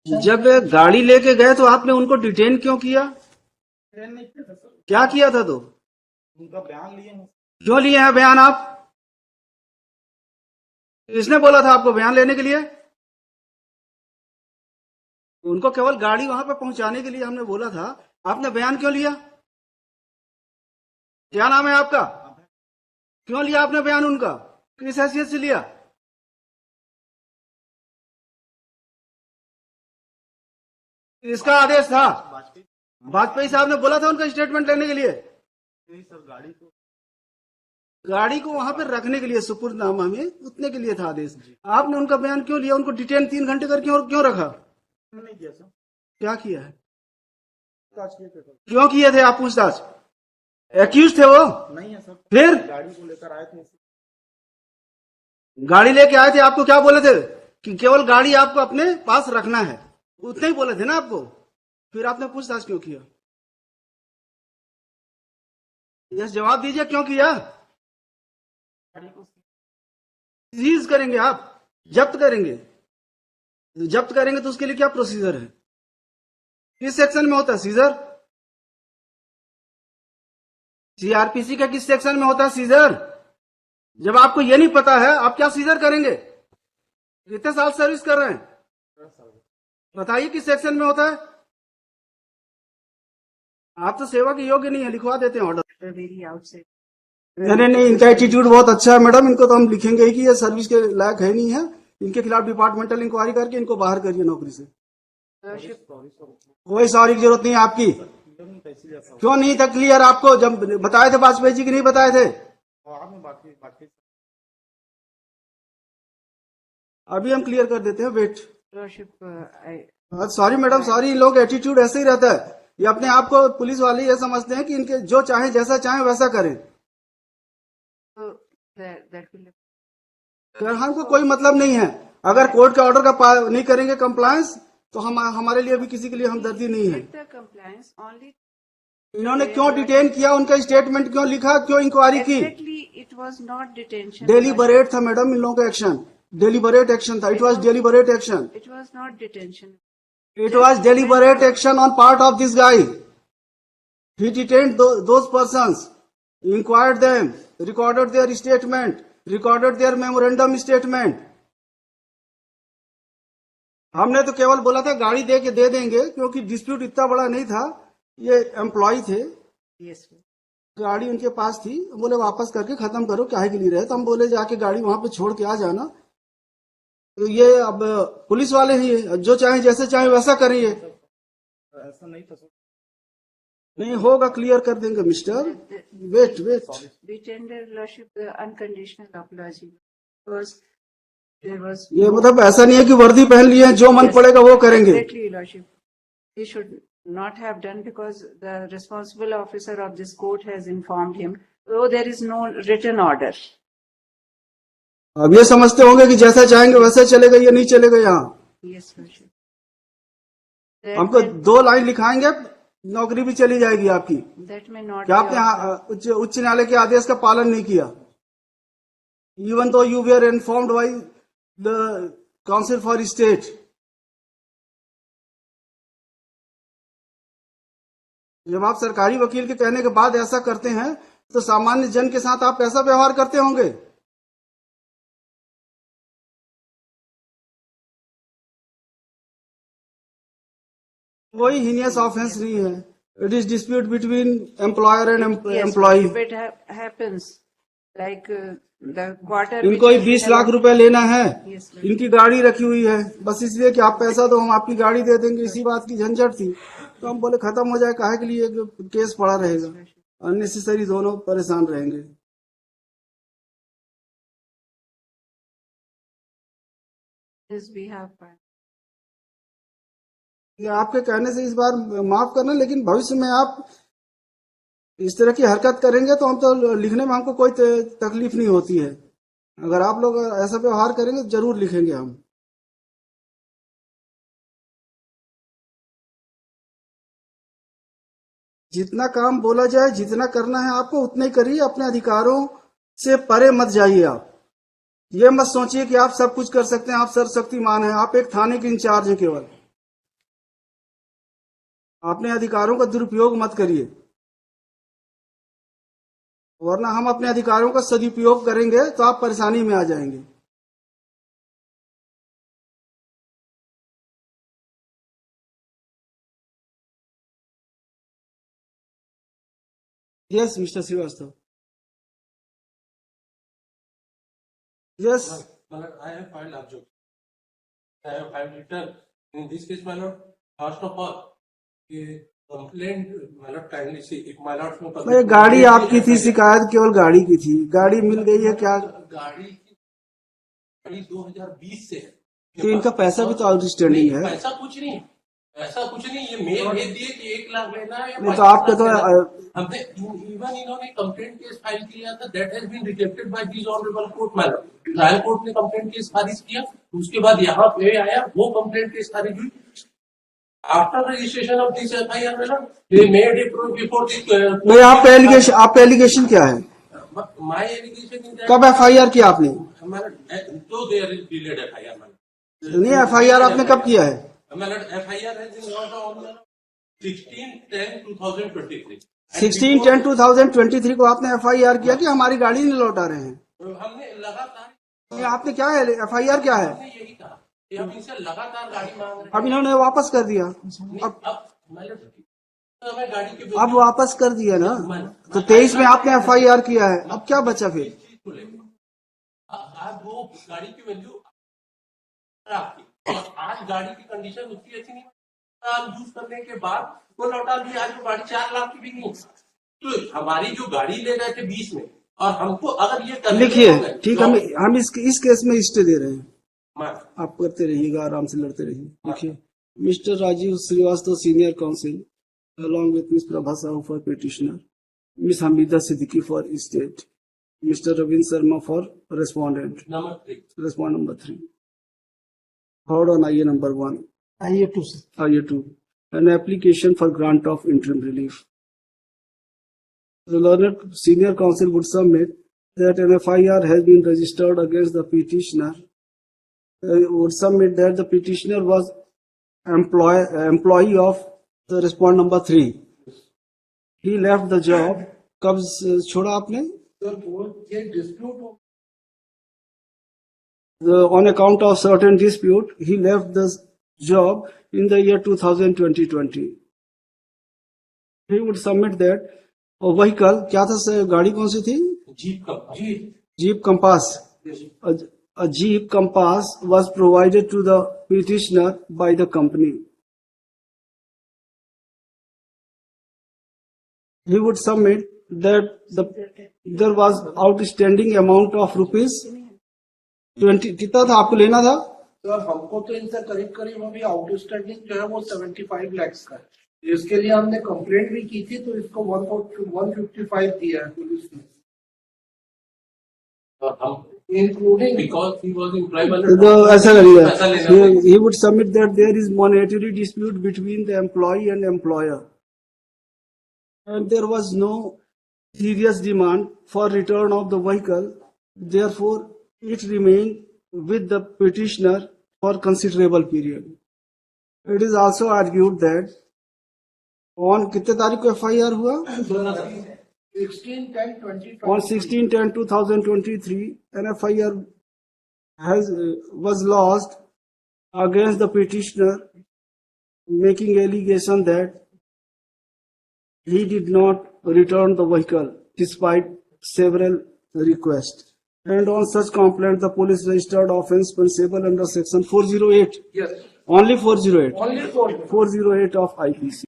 जब गाड़ी लेके गए तो आपने उनको डिटेन क्यों किया? क्या किया था? तो उनका बयान लिए हैं। क्यों लिए हैं बयान आप? इसने बोला था आपको बयान लेने के लिए? उनको केवल गाड़ी वहां पे पहुंचाने के लिए हमने बोला था, आपने बयान क्यों लिया? क्या नाम है आपका? क्यों लिया आपने बयान उनका? किस हैसियत से लिया? इसका आदेश था? वाजपेयी साहब ने बोला था उनका स्टेटमेंट लेने के लिए? गाड़ी को वहां पे रखने के लिए सुपुर्दनामा में उतने के लिए था आदेश। आपने उनका बयान क्यों लिया? उनको डिटेन 3 घंटे कर क्यों रखा? नहीं किया सर। क्या किया है? पूछताछ किए थे। क्यों किए थे आप पूछताछ? एक्यूज थे वो? नहीं है सर। फिर गाड़ी को लेकर आए थे। गाड़ी लेके आए थे, आपको क्या बोले थे? कि केवल गाड़ी आपको अपने पास रखना है, उतने ही बोले थे ना आपको? फिर आपने पूछताछ क्यों किया? यस, जवाब दीजिए, क्यों किया? सीज करेंगे आप? जब्त करेंगे? जब्त करेंगे तो उसके लिए क्या प्रोसीजर है? किस सेक्शन में होता है सीजर? सीआरपीसी का किस सेक्शन में होता है सीजर? जब आपको ये नहीं पता है, आप क्या सीजर करेंगे? कितने साल सर्विस कर रहे हैं? बताइए किस सेक्शन में होता है? आप तो सेवा के योग्य नहीं है, लिखवा देते हैं ऑर्डर। नहीं नहीं, इनका एटीट्यूड बहुत अच्छा है मैडम, इनको तो हम लिखेंगे ही कि ये सर्विस के लायक है नहीं है। इनके खिलाफ डिपार्टमेंटल इंक्वायरी करके इनको बाहर करिए नौकरी से। कोई सॉरी की जरूरत नहीं है आपकी। क्यों नहीं था क्लियर? आपको जब बताए थे वाजपेयी जी की नहीं बताए थे? अभी हम क्लियर कर देते हैं, वेट। Sorry madam, sorry. इन लोगों का एटीट्यूड ऐसे ही रहता है, ये अपने आप को पुलिस वाले ये समझते हैं कि इनके जो चाहे जैसा चाहे वैसा करें। हमको कोई मतलब नहीं है, अगर कोर्ट के ऑर्डर का नहीं करेंगे कंप्लायंस तो हम हमारे लिए भी किसी के लिए हमदर्दी नहीं है। इन्होंने क्यों डिटेन किया? उनका स्टेटमेंट क्यों लिखा? क्यों इंक्वायरी की? It was not detention. Deliberate था मैडम इन लोगों का एक्शन, डेलीबरेट एक्शन था। It was deliberate action. It was not detention. It was deliberate action on part of this guy. He detained those persons, inquired them, recorded their statement, recorded their memorandum statement. हमने तो केवल बोला था गाड़ी दे देंगे, क्योंकि dispute इतना बड़ा नहीं था। ये एम्प्लॉय थे, Yes. गाड़ी उनके पास थी, बोले वापस करके खत्म करो, काहे के लिए रहे? तो हम बोले जाके गाड़ी वहां पे छोड़ के आ जाना। तो ये अब पुलिस वाले ही जो चाहे जैसे चाहे वैसा करेंगे। ऐसा नहीं था। नहीं होगा, क्लियर कर देंगे mister. Wait wait. We tender lordship the unconditional apology because there was ये मतलब ऐसा नहीं है कि वर्दी पहन लिए हैं, जो मन पड़ेगा वो करेंगे। exactly lordship. He should not have done because the responsible officer of this court has informed him. So there is no written order. अब ये समझते होंगे कि जैसा चाहेंगे वैसा चलेगा, ये नहीं चलेगा यहाँ। Yes, lordship. हमको 2 लाइन लिखाएंगे, नौकरी भी चली जाएगी आपकी। That may not क्या be आपने उच्च न्यायालय के आदेश का पालन नहीं किया? Even though you were informed by the counsel for state. जब आप सरकारी वकील के कहने के बाद ऐसा करते हैं तो सामान्य जन के साथ आप कैसा व्यवहार करते होंगे? कोई हीनियस ऑफेंस नहीं है। It is dispute between employer and employee. If it happens, like the quarter. इनको ही 20 लाख रुपए लेना है, Yes, ma'am. इनकी गाड़ी रखी हुई है, बस इसलिए कि आप पैसा दो हम आपकी गाड़ी दे देंगे, इसी बात की झंझट थी। तो हम बोले खत्म हो जाए, काहे के लिए केस पड़ा रहेगा, अननेसेसरी दोनों परेशान रहेंगे। Yes, we have. ये आपके कहने से इस बार माफ करना, लेकिन भविष्य में आप इस तरह की हरकत करेंगे तो हम तो लिखने में हमको कोई तकलीफ नहीं होती है। अगर आप लोग ऐसा व्यवहार करेंगे तो जरूर लिखेंगे हम। जितना काम बोला जाए, जितना करना है आपको उतना ही करिए, अपने अधिकारों से परे मत जाइए आप। ये मत सोचिए कि आप सब कुछ कर सकते हैं, आप सर्वशक्तिमान हैं। आप एक थाने के इंचार्ज हैं केवल। अपने अधिकारों का दुरुपयोग मत करिए, वरना हम अपने अधिकारों का सदुपयोग करेंगे तो आप परेशानी में आ जाएंगे। Yes mister Srivastava. Yes My lord, I have filed objection. I have filed return. In this case, my lord, first of all, complaint, my lord, kindly see, if my lord from भाई गाड़ी आपकी थी, शिकायत केवल गाड़ी की थी, गाड़ी मिल गई है क्या? गाड़ी 2020 से है। तो इनका पैसा भी तो आउटस्टैंडिंग है। पैसा कुछ नहीं, ऐसा कुछ नहीं। ये मेल भेज दिए कि 1 लाख लेना है। नहीं तो आपके तो हमने इवन इन्होंने कंप्लेंट केस फाइल किया था, that has been rejected by this honourable court. Madam, trial court ने कंप्लेंट केस खारिज किया, उसके बाद यहाँ पे आया, वो कंप्लेंट केस खारिज हुई। After registration of this FIR, madam, they made it before this. भाई आपका एलिगेशन क्या है? माय एलिगेशन कब एफआईआर किया आपने? तो देयर इज डिलेड एफआईआर। नहीं, एफआईआर आपने कब किया है? FIR has been launched on 16/10/2023। 16/10/2023 को आपने एफआईआर किया कि हमारी गाड़ी नहीं लौटा रहे हैं? हमने लगातार, ये आपने क्या है, एफआईआर क्या है? हमने यही कहा कि हम इनसे लगातार गाड़ी मांग रहे अब इन्होंने वापस कर दिया। हैं। अब हमें गाड़ी के अब वापस कर दिया ना, तो 23 में आपने एफआईआर किया है, अब क्या बचा फिर? चीज को लेकर आज वो गाड़ी की वैल्यू आपकी, और आज गाड़ी की कंडीशन उसकी ऐसी नहीं, यूज करने के बाद वो लौटा दिया। आज वो गाड़ी 4 लाख की बिकी। तो हमारी जो गाड़ी ले रहे थे 20 में, और हमको अगर ये करने लिखिए, होंगे, ठीक, तो हम इस केस में स्टे दे रहे हैं। मैं- आप करते रहिएगा, आराम से लड़ते रहिए। देखिए, mister Rajiv Srivastava senior counsel along with Ms. Prabha Sahu for petitioner, Ms. Hamida Siddiqui for state, Mr. Ravin Sharma for respondent. Number 3, Respond number 3. Hold on, IA number 1. IA 2 sir. IA 2. An application for grant of interim relief. The learned senior counsel would submit that an FIR has been registered against the petitioner. Would submit that the petitioner was employee of the respond number 3. He left the job. कब छोड़ा आपने? ये dispute हो, On account of certain dispute, he left the job in the year 2020. He would submit that a vehicle, क्या था, गाड़ी कौन सी थी? Jeep Compass. A Jeep Compass was provided to the petitioner by the company. He would submit that there was outstanding amount of rupees 20. कितना था आपको लेना था? सर हमको तो इनसे करीब करीब अभी आउटस्टैंडिंग जो है वो 75 लाख का है। इसके लिए हमने कंप्लेंट भी की थी, तो इसको 155 दिया है पुलिस ने, including because he was employed. ऐसा करिए, पैसा लेना he would submit that there is monetary dispute between the employee and employer, and there was no serious demand for return of the vehicle. Therefore, it remained with the petitioner for considerable period. It is also argued that on कितने तारीख को FIR हुआ? 16/10/2023 On 16/10/2023, an FIR was lodged against the petitioner, making allegation that he did not return the vehicle despite several requests. And on such complaint, the police registered offence punishable under section 408. Yes, Only 408. only for 408 of IPC.